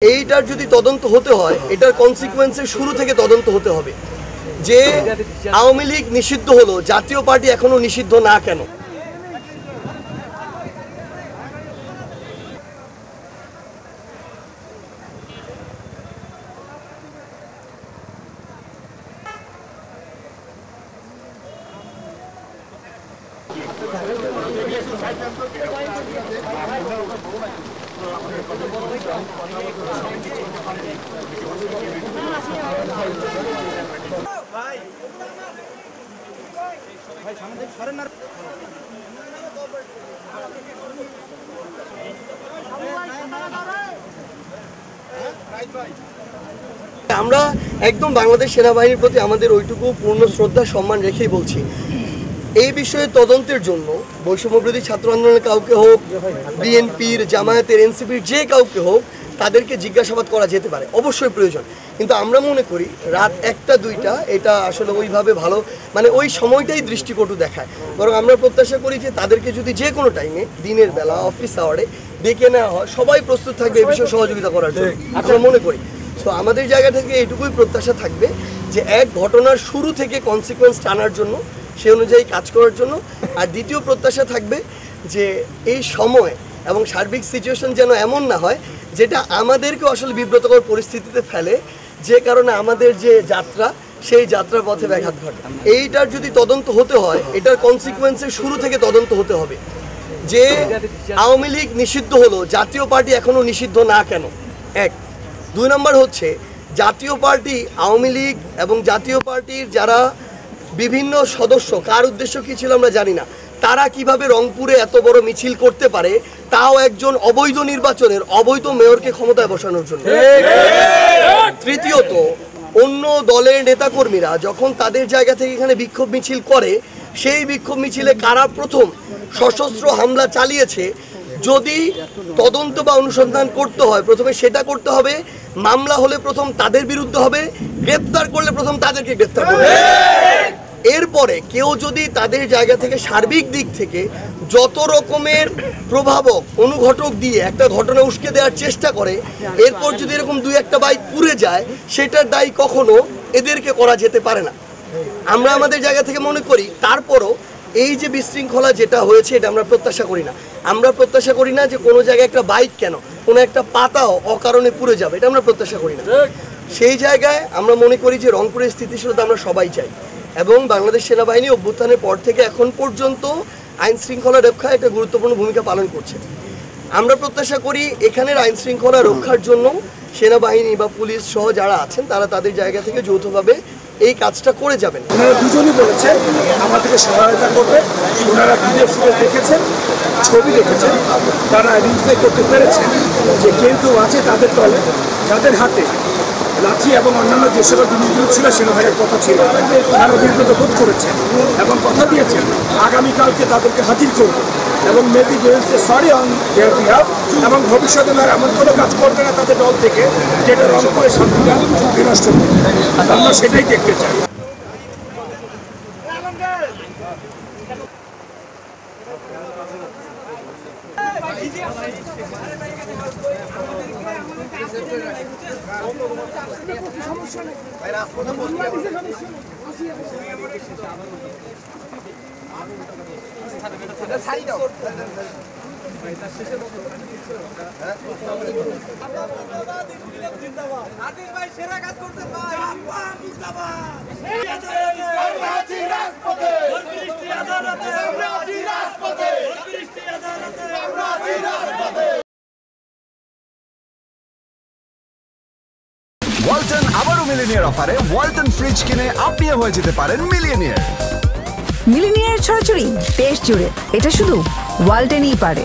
এইটার যদি তদন্ত হতে হয় এটার কনসিকুয়েন্সের শুরু থেকে তদন্ত হতে হবে যে আওয়ামী লীগ নিষিদ্ধ হলো, জাতীয় পার্টি এখনো নিষিদ্ধ না কেন? আমরা একদম বাংলাদেশ সেনাবাহিনীর প্রতি আমাদের ওইটুকু পূর্ণ শ্রদ্ধা সম্মান রেখেই বলছি, এই বিষয়ে তদন্তের জন্য বৈষম্যবিরোধী ছাত্র আন্দোলনের কাউকে হোক, বিএনপির, জামায়াতের, এনসিপির যে কাউকে হোক, তাদেরকে জিজ্ঞাসাবাদ করা যেতে পারে, অবশ্যই প্রয়োজন। কিন্তু আমরা মনে করি রাত 1টা 2টা এটা আসলে ওইভাবে ভালো, মানে ওই সময়টাই দৃষ্টিকটু দেখায়। বরং আমরা প্রত্যাশা করি যে তাদেরকে যদি যে কোনো টাইমে, দিনের বেলা, অফিস আওয়ারে ডেকে নেওয়া হয়, সবাই প্রস্তুত থাকবে এই বিষয়ে সহযোগিতা করার জন্য আমরা মনে করি। সো আমাদের জায়গা থেকে এইটুকুই প্রত্যাশা থাকবে যে এক ঘটনার শুরু থেকে কনসিকুয়েন্স টানার জন্য, সে অনুযায়ী কাজ করার জন্য। আর দ্বিতীয় প্রত্যাশা থাকবে যে এই সময় এবং সার্বিক সিচুয়েশন যেন এমন না হয় যেটা আমাদেরকে আসলে বিব্রতকর পরিস্থিতিতে ফেলে, যে কারণে আমাদের যে যাত্রা সেই যাত্রার পথে ব্যাঘাত ঘটে। এইটার যদি তদন্ত হতে হয় এটার কনসিকুয়েন্সের শুরু থেকে তদন্ত হতে হবে যে আওয়ামী লীগ নিষিদ্ধ হলো, জাতীয় পার্টি এখনো নিষিদ্ধ না কেন? এক। 2 নম্বর হচ্ছে জাতীয় পার্টি, আওয়ামী লীগ এবং জাতীয় পার্টির যারা বিভিন্ন সদস্য, কার উদ্দেশ্য কী ছিল আমরা জানি না, তারা কিভাবে রংপুরে এত বড় মিছিল করতে পারে, তাও একজন অবৈধ নির্বাচনের অবৈধ মেয়রকে ক্ষমতায় বসানোর জন্য। তৃতীয়ত, অন্য দলের নেতাকর্মীরা যখন তাদের জায়গা থেকে এখানে বিক্ষোভ মিছিল করে, সেই বিক্ষোভ মিছিলে কারা প্রথম সশস্ত্র হামলা চালিয়েছে, যদি তদন্ত বা অনুসন্ধান করতে হয় প্রথমে সেটা করতে হবে। মামলা হলে প্রথম তাদের বিরুদ্ধে হবে, গ্রেপ্তার করলে প্রথম তাদেরকে গ্রেপ্তার করবে। এরপরে কেউ যদি তাদের জায়গা থেকে সার্বিক দিক থেকে যত রকমের প্রভাবক অনুঘটক দিয়ে একটা ঘটনা উস্কে দেওয়ার চেষ্টা করে, এরপর যদি এরকম 2-1টা বাইক পুড়ে যায়, সেটার দায়ী কখনো এদেরকে করা যেতে পারে না। আমরা আমাদের জায়গা থেকে মনে করি তারপরও এই যে বিশৃঙ্খলা যেটা হয়েছে এটা আমরা প্রত্যাশা করি না। আমরা প্রত্যাশা করি না যে কোনো জায়গায় একটা বাইক কেন, কোনো একটা পাতাও অকারণে পুড়ে যাবে, এটা আমরা প্রত্যাশা করি না। সেই জায়গায় আমরা মনে করি যে রংপুরের স্থিতিশীলতা আমরা সবাই চাই, এবং বাংলাদেশ সেনাবাহিনী অভ্যুত্থানের পর থেকে এখন পর্যন্ত আইন শৃঙ্খলা রক্ষায় একটা গুরুত্বপূর্ণ ভূমিকা পালন করছে। আমরা প্রত্যাশা করি এখানের আইন শৃঙ্খলা রক্ষার জন্য সেনাবাহিনী বা পুলিশ সহ যারা আছেন তারা তাদের জায়গা থেকে যৌথভাবে এই কাজটা করে যাবেন। ওনারা দুজনই বলেছেন আমাদেরকে সহায়তা করবে। ওনারা ভিডিও ফুটেজ দেখেছেন, ছবি দেখেছেন, তারা আইডেন্টিফাই করতে পেরেছেন যে কেউ আছে তাদের দলে যাদের হাতে লাঠি এবং অন্যান্য যে সকল জিনিসগুলো ছিল সেনাবাহিনীর কথা ছিল, তারা অভিজ্ঞতা বোধ করেছেন এবং কথা দিয়েছেন আগামীকালকে তাদেরকে হাজির করবে এবং মেবি গোয়েন্সে সরি অন দেয়ার বিহাফ, এবং ভবিষ্যতে তারা এমন কোনো কাজ করবে না তাদের দল থেকে যেটা রংপুরের শান্তিটা বিনষ্ট করবে। আমরা সেটাই দেখতে চাই। ওয়ালটন আবারও মিলিনিয়ার অফারে ওয়ালটন ফ্রিজ কিনে আপনিও হয়ে যেতে পারেন মিলিয়নিয়ার। মিলিনিয়ার ছড়াছড়ি দেশ জুড়ে, এটা শুধু ওয়ালটনই পারে।